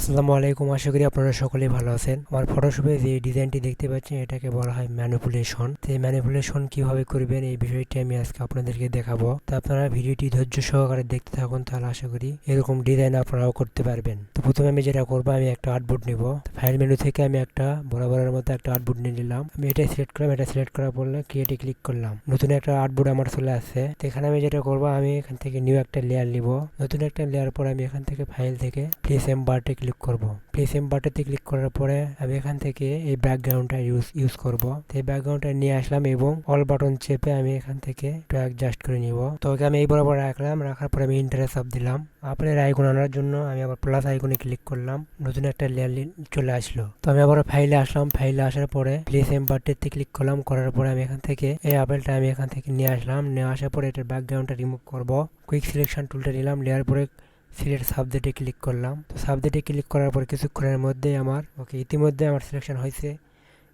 আসসালামু আলাইকুম, আশা করি আপনারা সকলেই ভালো আছেন। আমার ফটোশপে যে ডিজাইনটি দেখতে পাচ্ছেন এটাকে বলা হয় ম্যানিপুলেশন। তো এই ম্যানিপুলেশন কিভাবে করবেন এই বিষয়টি আমি আজকে আপনাদেরকে দেখাবো। তো আপনারা ভিডিওটি ধৈর্য সহকারে দেখতে থাকুন, তাহলে আশা করি এরকম ডিজাইন আপনারাও করতে পারবেন। তো প্রথমে আমি যেটা করবো, আমি একটা আর্টবোর্ড নিব। ফাইল মেনু থেকে আমি একটা বরাবরের মতো একটা আর্টবোর্ড নিয়ে নিলাম। আমি এটা সিলেক্ট করলাম, এটা সিলেক্ট করার পর ক্রিয়েটে ক্লিক করলাম। নতুন একটা আর্টবোর্ড আমার চলে আসছে। তো এখানে আমি যেটা করবো, আমি এখান থেকে নিউ একটা লেয়ার নিব। নতুন একটা লেয়ার পর আমি এখান থেকে ফাইল থেকে প্লেস এমবার্টে ক্লিক করব। প্লেস এমবার্টেতে ক্লিক করার পরে আমি এখান থেকে এই ব্যাকগ্রাউন্ডটা ইউজ করব। তো এই ব্যাকগ্রাউন্ডটা নিয়ে আসলাম এবং অল বাটন চেপে আমি এখান থেকে একটু অ্যাডজাস্ট করে নিব। তো ওকে আমি এই বরাবর রাখলাম, রাখার পরে আমি ইন্টারে চাপ দিলাম। আপনার আইকন আনার জন্য আমি আবার প্লাস আইকনে ক্লিক করলাম, নতুন একটা লেয়ার চলে আসলো। তো আমি আবার ফাইলে আসলাম, ফাইলে আসার পরে প্লেস এমবার্টেতে ক্লিক করলাম, করার পরে আমি এখান থেকে এই আপেলটা আমি এখান থেকে নিয়ে আসলাম। নিয়ে আসার পরে এটার ব্যাকগ্রাউন্ডটা রিমুভ করব। কুইক সিলেকশন টুলটা নিলাম, নেওয়ার পরে সিলেক্ট সাবজেক্টে ক্লিক করলাম। তো সাবজেক্টে ক্লিক করার পর কিছুক্ষণের মধ্যে আমার ইতিমধ্যে আমার সিলেকশন হয়েছে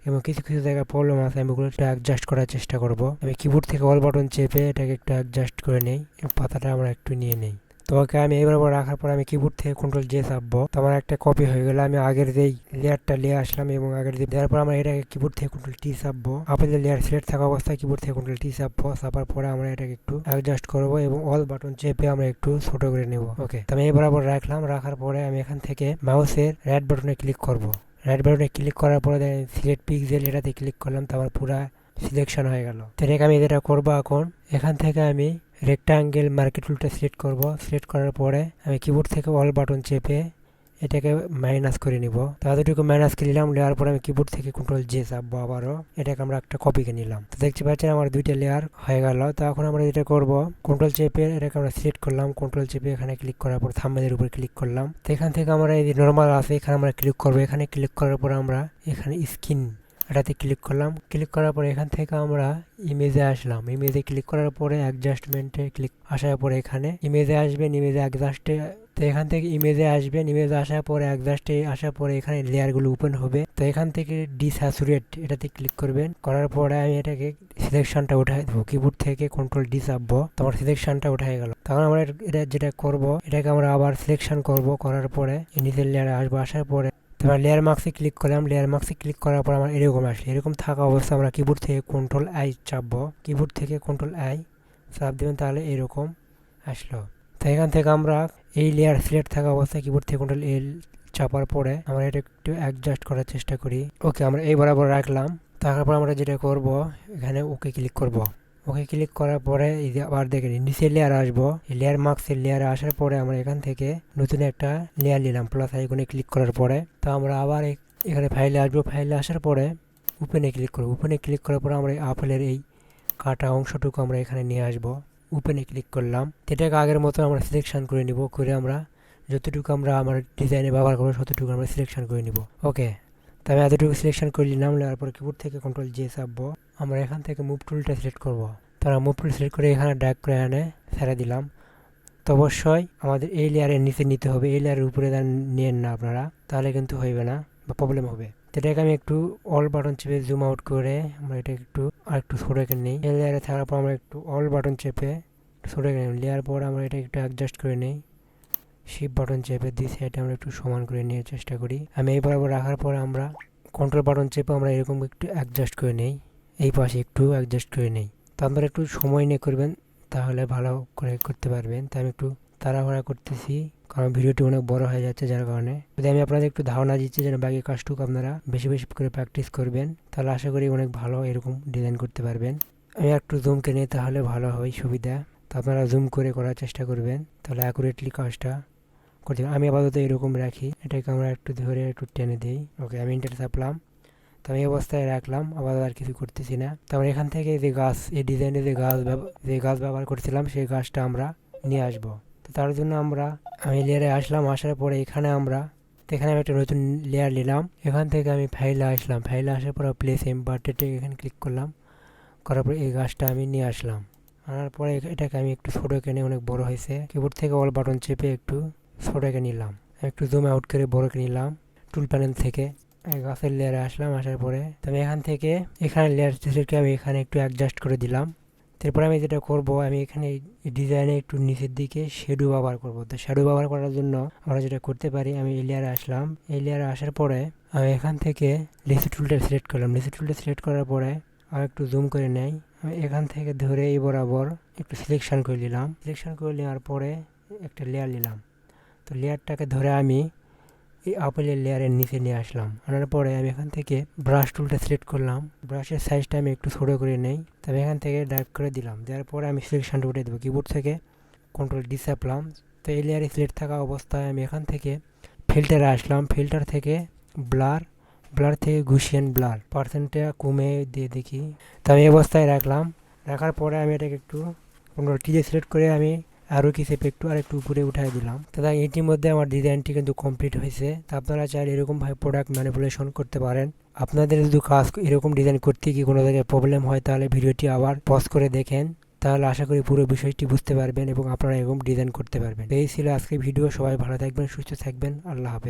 এবং কিছু কিছু জায়গায় প্রবলেম আছে। আমি ওগুলো একটু অ্যাডজাস্ট করার চেষ্টা করব। আমি কিবোর্ড থেকে অল বাটন চেপে এটাকে একটু অ্যাডজাস্ট করে নেই, পাতাটা আমরা একটু নিয়ে নেই। তো ওকে আমি এইবার রাখার পর আমি কিবোর্ড থেকে কন্ট্রোল জে চাপবো। তো আমার একটা কপি হয়ে গেল। আমি আগের যেই লেয়ারটা নিয়ে আসলাম এবং আগের যে দেওয়ার পর আমরা এটাকে কিবোর্ড থেকে কন্ট্রোল টি চাপবো। আপেলের লেয়ার সিলেক্ট থাকা অবস্থায় কিবোর্ড থেকে কন্ট্রোল টি চাপবো। চাপার পরে আমরা এটাকে একটু অ্যাডজাস্ট করবো এবং অল বাটন চেপে আমরা একটু ছোট করে নেব। ওকে, তো আমি এই বরাবর রাখলাম। রাখার পরে আমি এখান থেকে মাউসের রাইট বাটনে ক্লিক করব। রাইট বাটনে ক্লিক করার পরে সিলেক্ট পিক্সেল এটাতে ক্লিক করলাম। তো আমার পুরো সিলেকশন হয়ে গেল। তো এটাকে আমি যেটা করবো এখন, এখান থেকে আমি রেক্টাঙ্গেল মার্কেট টুলটা সিলেক্ট করব। সিলেক্ট করার পরে আমি কিবোর্ড থেকে অল বাটন চেপে এটাকে মাইনাস করে নিব। তো এতটুকু মাইনাস করে নিলাম। নেওয়ার পরে আমি কিবোর্ড থেকে কন্ট্রোল জে চাপবো আবারও। এটাকে আমরা একটা কপিকে নিলাম। তো দেখতে পাচ্ছেন আমার দুইটা লেয়ার হয়ে গেল। তো এখন আমরা যেটা করব, কন্ট্রোল চেপে এটাকে আমরা সিলেক্ট করলাম। কন্ট্রোল চেপে এখানে ক্লিক করার পর থাম্বনেলের উপর ক্লিক করলাম। তো এখান থেকে আমরা এই নর্মাল আছে এখানে আমরা ক্লিক করবো। এখানে ক্লিক করার পর আমরা এখানে স্কিন এটাতে ক্লিক করলাম। ক্লিক করার পরে এখান থেকে আমরা ইমেজে আসলাম। ইমেজে ক্লিক করার পরে অ্যাডজাস্টমেন্টে ক্লিক আসার পরে এখানে ইমেজে আসবেন। ইমেজে অ্যাডজাস্টে, তো এখান থেকে ইমেজে আসবেন। ইমেজে আসার পরে অ্যাডজাস্টে আসার পরে এখানে লেয়ারগুলো ওপেন হবে। তো এখান থেকে ডিস্যাচুরেট এটাতে ক্লিক করবেন। করার পরে আমি এটাকে সিলেকশনটা উঠাই দেবো। কিবোর্ড থেকে কন্ট্রোল ডি চাপবো। তোমার সিলেকশনটা উঠাই গেল। তখন আমরা এটা যেটা করব, এটাকে আমরা আবার সিলেকশন করব। করার পরে নিজের লেয়ারে আসবো। আসার পরে এবার লেয়ার মার্কসে ক্লিক করলাম। লেয়ার মার্কসে ক্লিক করার পর আমার এরকম আসলে, এরকম থাকা অবস্থা আমরা কিবোর্ড থেকে কন্ট্রোল আই চাপবো। কিবোর্ড থেকে কন্ট্রোল আই চাপ দেবেন, তাহলে এরকম আসলো। তো এখান থেকে আমরা এই লেয়ার সিলেক্ট থাকা অবস্থায় কিবোর্ড থেকে কন্ট্রোল এল চাপার পরে আমরা এটা একটু অ্যাডজাস্ট করার চেষ্টা করি। ওকে, আমরা এই বরাবর রাখলাম। তারপর আমরা যেটা করব, এখানে ওকে ক্লিক করব। ওকে ক্লিক করার পরে এই যে আবার দেখেন নিচে লেয়ার আসবো। এই লেয়ার মার্কসের লেয়ারে আসার পরে আমরা এখান থেকে নতুন একটা লেয়ার নিলাম প্লাস আইকনে ক্লিক করার পরে। তো আমরা আবার এখানে ফাইলে আসবো। ফাইলে আসার পরে ওপেনে ক্লিক করবো। ওপেনে ক্লিক করার পরে আমরা আপেলের এই কাটা অংশটুকু আমরা এখানে নিয়ে আসবো। ওপেনে ক্লিক করলাম। এটাকে আগের মতো আমরা সিলেকশন করে নিব। করে আমরা যতটুকু আমরা আমার ডিজাইনে ব্যবহার করবো ততটুকু আমরা সিলেকশন করে নিব। ওকে, তবে এতটুকু সিলেকশন করে নিলাম। নেওয়ার পরে কিবোর্ড থেকে কন্ট্রোল জে চাপবো। আমরা এখান থেকে মুভ টুলটা সিলেক্ট করব। তারা মুভ টুল সিলেক্ট করে এখানে ড্র্যাগ করে এনে ছেড়ে দিলাম। তো অবশ্যই আমাদের এই লেয়ারের নিচে নিতে হবে, এই লেয়ারের উপরে নিয়েন না আপনারা, তাহলে কিন্তু হইবে না বা প্রবলেম হবে। তো এটাকে আমি একটু অল বাটন চেপে জুম আউট করে আমরা এটা একটু আর একটু ছোটো করে নিই। এই লেয়ারে থাকার পর আমরা একটু অল বাটন চেপে ছোটো করে নিই। লেয়ার পর আমরা এটা একটু অ্যাডজাস্ট করে নিই। শিফট বাটন চেপে দিই সাইডে আমরা একটু সমান করে নেওয়ার চেষ্টা করি। আমি এই বরাবর রাখার পর আমরা কন্ট্রোল বাটন চেপে আমরা এরকম একটু অ্যাডজাস্ট করে নেই। এই পাশে একটু অ্যাডজাস্ট করে নেই। তো আপনারা একটু সময় নিয়ে করবেন, তাহলে ভালো করে করতে পারবেন। তাই আমি একটু তাড়াহুড়া করতেছি, কারণ ভিডিওটি অনেক বড় হয়ে যাচ্ছে, যার কারণে যদি আমি আপনাদের একটু ধারণা দিচ্ছি যেন বাকি কাজটুকু আপনারা বেশি বেশি করে প্র্যাকটিস করবেন, তাহলে আশা করি অনেক ভালো এরকম ডিজাইন করতে পারবেন। আমি একটু জুম করে নিই, তাহলে ভালো হয় সুবিধা। তো আপনারা জুম করে করার চেষ্টা করবেন, তাহলে অ্যাকুরেটলি কাজটা করতে। আমি আপাতত এরকম রাখি, এটাকে আমরা একটু ধরে একটু টেনে দিই। ওকে, আমি ইন্টার চাপলাম। তো আমি এই অবস্থায় রাখলাম, আবার আর কিছু করতেছি না। তারপর এখান থেকে যে গাছ, এই ডিজাইনে যে গাছ ব্যবহার করছিলাম সেই গাছটা আমরা নিয়ে আসবো। তো তার জন্য আমি লেয়ারে আসলাম। আসার পরে এখানে এখানে আমি একটা নতুন লেয়ার নিলাম। এখান থেকে আমি ফাইলে আসলাম। ফাইলে আসার পর প্লেস এমবার্টেটে এখানে ক্লিক করলাম। করার পর এই গাছটা আমি নিয়ে আসলাম। আনার পরে এটাকে আমি একটু ছোটো কেনে, অনেক বড় হয়েছে। কিবোর্ড থেকে অল বাটন চেপে একটু ছোটোকে নিলাম। একটু জুম আউট করে বড়কে নিলাম টুল প্যানেল থেকে। গাছের লেয়ারে আসলাম। আসার পরে আমি এখানে লেয়ার থেকে আমি এখানে একটু অ্যাডজাস্ট করে দিলাম। তো তারপর আমি যেটা করব, আমি এখানে ডিজাইনে একটু নিচের দিকে শ্যাডো ব্যবহার করব। তো শ্যাডো ব্যবহার করার জন্য আমরা যেটা করতে পারি, আমি এই লেয়ারে আসলাম। এই লেয়ারে আসার পরে আমি এখান থেকে লেসি টুলটা সিলেক্ট করলাম। লেসি টুলটা সিলেক্ট করার পরে আমি একটু জুম করে নেই। আমি এখান থেকে ধরে এই বরাবর একটু সিলেকশন করে নিলাম। সিলেকশন করে নেওয়ার পরে একটা লেয়ার নিলাম। তো লেয়ারটাকে ধরে আমি এই আপেলের লেয়ারের নিচে নিয়ে আসলাম। আনার পরে আমি এখান থেকে ব্রাশ টুলটা সিলেক্ট করলাম। ব্রাশের সাইজটা আমি একটু ছোটো করে নেই। তবে এখান থেকে ড্রাইভ করে দিলাম। দেওয়ার পরে আমি সিলেকশনটা উঠে দেবো। কিবোর্ড থেকে কন্ট্রোল ডি চাপলাম। তো এই লেয়ারে সিলেক্ট থাকা অবস্থায় আমি এখান থেকে ফিল্টারে আসলাম। ফিল্টার থেকে ব্লার থেকে গুশিয়ান ব্লার পার্সেন্টটা কমে দিয়ে দেখি। তো আমি এই অবস্থায় রাখলাম। রাখার পরে আমি এটাকে একটু কন্ট্রোল টি দিয়ে সিলেক্ট করে আমি আরও কি চেপে একটু উপরে উঠাই দিলাম। দাদা এটির মধ্যে আমার ডিজাইনটি কিন্তু কমপ্লিট হয়েছে। তা আপনারা চাইলে এরকমভাবে প্রোডাক্ট ম্যানিপুলেশন করতে পারেন। আপনাদের যদি কাজ এরকম ডিজাইন করতে গিয়ে কোনো জায়গায় প্রবলেম হয়, তাহলে ভিডিওটি আবার পজ করে দেখেন। তাহলে আশা করি পুরো বিষয়টি বুঝতে পারবেন এবং আপনারা এরকম ডিজাইন করতে পারবেন। এই ছিল আজকে ভিডিও। সবাই ভালো থাকবেন, সুস্থ থাকবেন। আল্লাহ হাফেজ।